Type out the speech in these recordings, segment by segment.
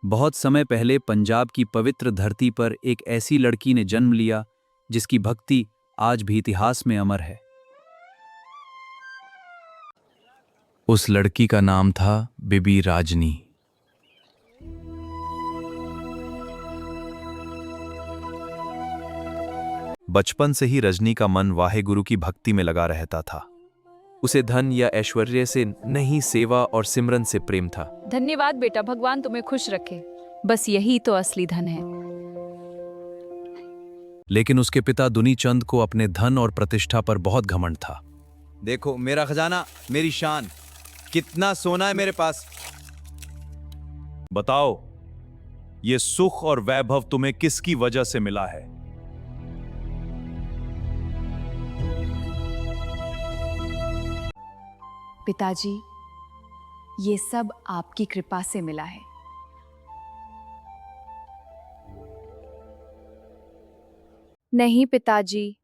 बहुत समय पहले पंजाब की पवित्र धरती पर एक ऐसी लड़की ने जन्म लिया जिसकी भक्ति आज भी इतिहास में अमर है। उस लड़की का नाम था बीबी राजनी। बचपन से ही रजनी का मन वाहेगुरु की भक्ति में लगा रहता था। उसे धन या ऐश्वर्य से नहीं, सेवा और सिमरन से प्रेम था। धन्यवाद बेटा, भगवान तुम्हें खुश रखे। बस यही तो असली धन है। लेकिन उसके पिता दुनीचंद को अपने धन और प्रतिष्ठा पर बहुत घमंड था। देखो मेरा खजाना, मेरी शान, कितना सोना है मेरे पास। बताओ, ये सुख और वैभव तुम्हें किसकी वजह से मिला है? पिताजी, ये सब आपकी कृपा से मिला है। नहीं पिताजी,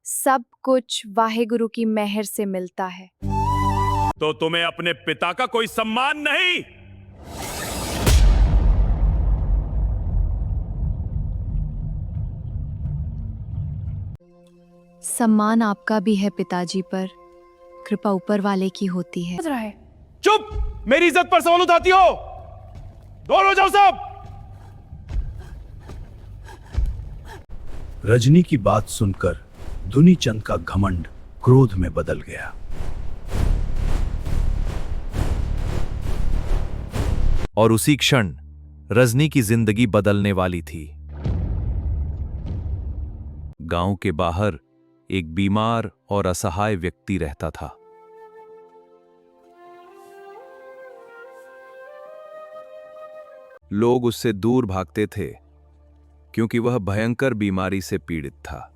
सब कुछ वाहेगुरु की मेहर से मिलता है। तो तुम्हें अपने पिता का कोई सम्मान नहीं? सम्मान आपका भी है पिताजी, पर कृपा ऊपर वाले की होती है। चुप! मेरी इज्जत पर सवाल उठाती हो? दूर हो जाओ सब! रजनी की बात सुनकर दुनीचंद का घमंड क्रोध में बदल गया। और उसी क्षण रजनी की जिंदगी बदलने वाली थी। गांव के बाहर एक बीमार और असहाय व्यक्ति रहता था। लोग उससे दूर भागते थे क्योंकि वह भयंकर बीमारी से पीड़ित था।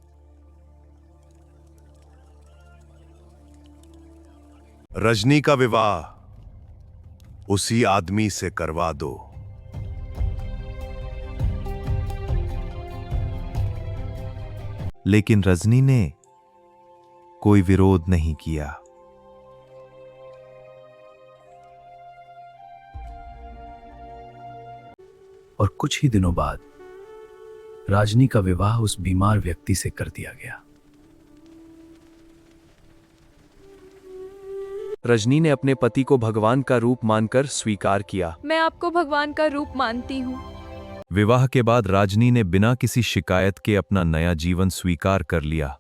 रजनी का विवाह उसी आदमी से करवा दो। लेकिन रजनी ने कोई विरोध नहीं किया। और कुछ ही दिनों बाद राजनी का विवाह उस बीमार व्यक्ति से कर दिया गया। रजनी ने अपने पति को भगवान का रूप मानकर स्वीकार किया। मैं आपको भगवान का रूप मानती हूँ। विवाह के बाद राजनी ने बिना किसी शिकायत के अपना नया जीवन स्वीकार कर लिया।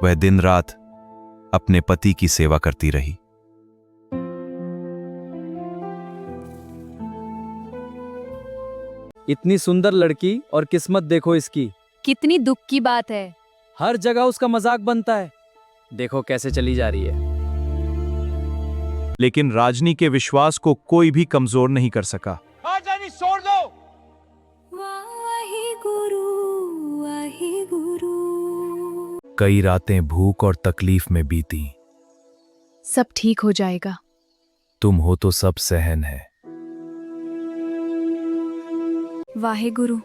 वह दिन रात अपने पति की सेवा करती रही। इतनी सुंदर लड़की और किस्मत देखो इसकी। कितनी दुख की बात है। हर जगह उसका मजाक बनता है। देखो कैसे चली जा रही है। लेकिन राजनी के विश्वास को कोई भी कमजोर नहीं कर सका। राजनी छोड़ दो। कई रातें भूख और तकलीफ में बीती। सब ठीक हो जाएगा। तुम हो तो सब सहन है। वाहेगुरु,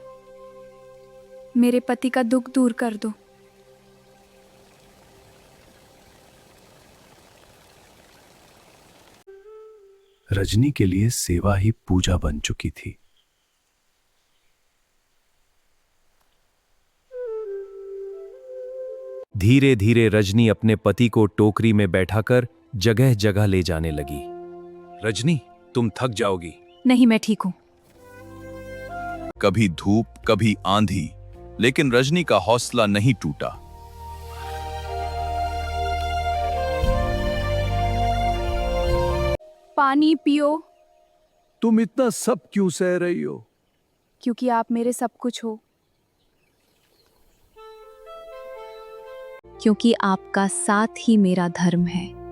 मेरे पति का दुख दूर कर दो। रजनी के लिए सेवा ही पूजा बन चुकी थी। धीरे धीरे रजनी अपने पति को टोकरी में बैठाकर जगह जगह ले जाने लगी। रजनी, तुम थक जाओगी। नहीं, मैं ठीक हूं। कभी धूप, कभी आंधी, लेकिन रजनी का हौसला नहीं टूटा। पानी पियो। तुम इतना सब क्यों सह रही हो? क्योंकि आप मेरे सब कुछ हो। क्योंकि आपका साथ ही मेरा धर्म है।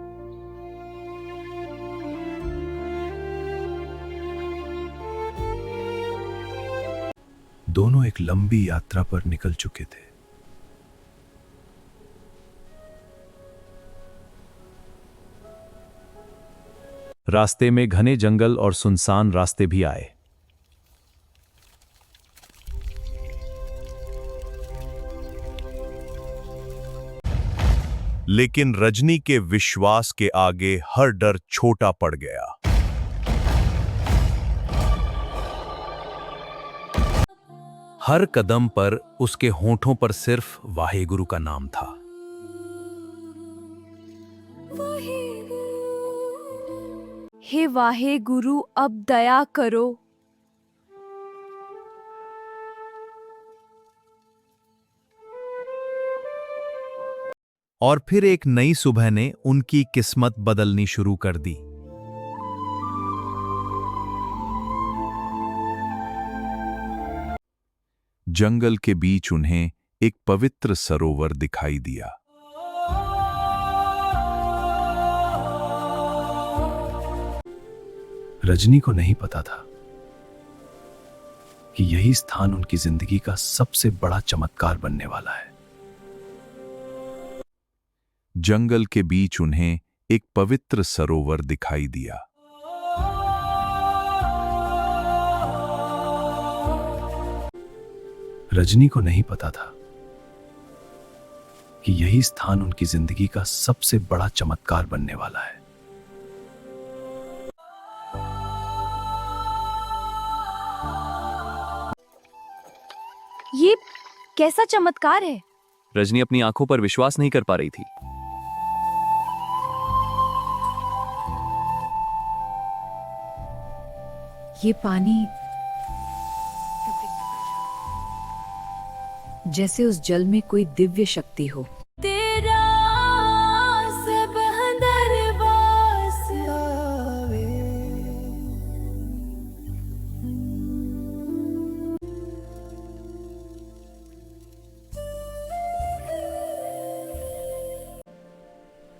दोनों एक लंबी यात्रा पर निकल चुके थे। रास्ते में घने जंगल और सुनसान रास्ते भी आए। लेकिन रजनी के विश्वास के आगे हर डर छोटा पड़ गया। हर कदम पर उसके होठों पर सिर्फ वाहेगुरु का नाम था। हे वाहे गुरु, अब दया करो। और फिर एक नई सुबह ने उनकी किस्मत बदलनी शुरू कर दी। जंगल के बीच उन्हें एक पवित्र सरोवर दिखाई दिया। रजनी को नहीं पता था कि यही स्थान उनकी जिंदगी का सबसे बड़ा चमत्कार बनने वाला है। जंगल के बीच उन्हें एक पवित्र सरोवर दिखाई दिया। रजनी को नहीं पता था कि यही स्थान उनकी जिंदगी का सबसे बड़ा चमत्कार बनने वाला है। ये कैसा चमत्कार है? रजनी अपनी आंखों पर विश्वास नहीं कर पा रही थी। ये पानी जैसे उस जल में कोई दिव्य शक्ति हो। तेरा सब दरबास आवे।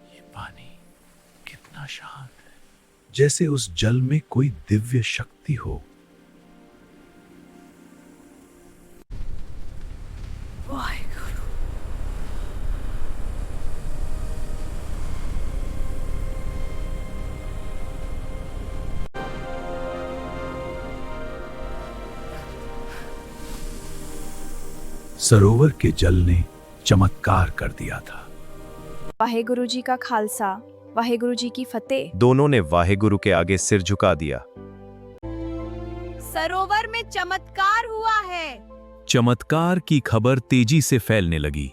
ये पानी कितना शांत है, जैसे उस जल में कोई दिव्य शक्ति हो। सरोवर के जल ने चमत्कार कर दिया था। वाहेगुरु जी का खालसा, वाहेगुरु जी की फतेह। दोनों ने वाहेगुरु के आगे सिर झुका दिया। सरोवर में चमत्कार हुआ है। चमत्कार की खबर तेजी से फैलने लगी।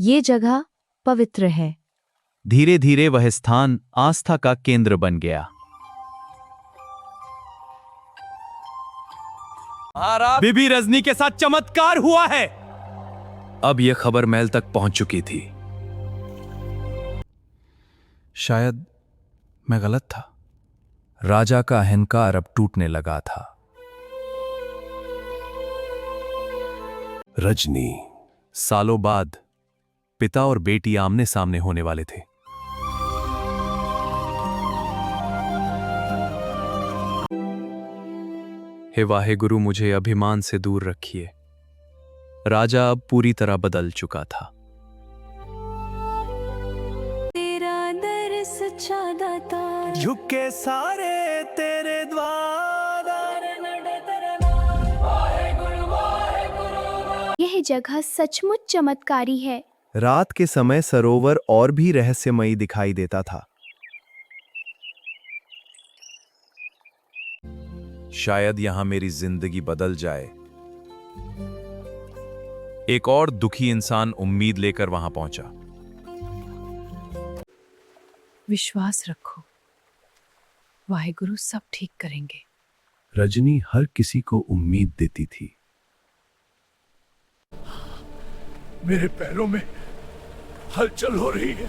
ये जगह पवित्र है। धीरे धीरे वह स्थान आस्था का केंद्र बन गया। बीबी रजनी के साथ चमत्कार हुआ है। अब यह खबर महल तक पहुंच चुकी थी। शायद मैं गलत था। राजा का अहंकार अब टूटने लगा था। रजनी, सालों बाद पिता और बेटी आमने सामने होने वाले थे। हे वाहेगुरु, मुझे अभिमान से दूर रखिए। राजा अब पूरी तरह बदल चुका था। तेरा दर सच्चा दाता, झुके सारे तेरे द्वार। यह जगह सचमुच चमत्कारी है। रात के समय सरोवर और भी रहस्यमयी दिखाई देता था। शायद यहां मेरी जिंदगी बदल जाए। एक और दुखी इंसान उम्मीद लेकर वहां पहुंचा। विश्वास रखो, वाहेगुरु सब ठीक करेंगे। रजनी हर किसी को उम्मीद देती थी। मेरे पैरों में हलचल हो रही है।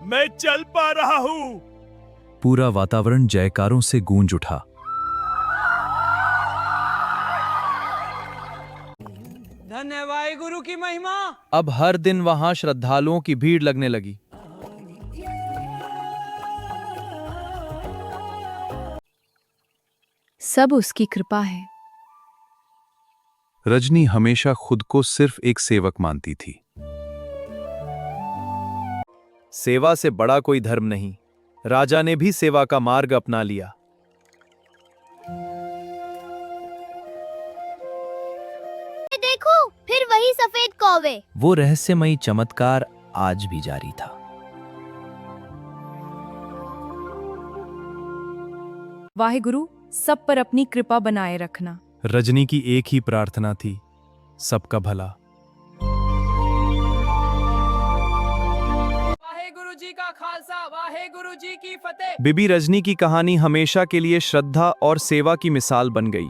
मैं चल पा रहा हूं। पूरा वातावरण जयकारों से गूंज उठा। धन्य वाहेगुरु की महिमा। अब हर दिन वहां श्रद्धालुओं की भीड़ लगने लगी। सब उसकी कृपा है। रजनी हमेशा खुद को सिर्फ एक सेवक मानती थी। सेवा से बड़ा कोई धर्म नहीं। राजा ने भी सेवा का मार्ग अपना लिया। देखो, फिर वही सफेद कौवे। वो रहस्यमयी चमत्कार आज भी जारी था। वाहेगुरु, सब पर अपनी कृपा बनाए रखना। रजनी की एक ही प्रार्थना थी, सबका भला। वाहेगुरु जी का खालसा, वाहेगुरु जी की फतेह। बीबी रजनी की कहानी हमेशा के लिए श्रद्धा और सेवा की मिसाल बन गई।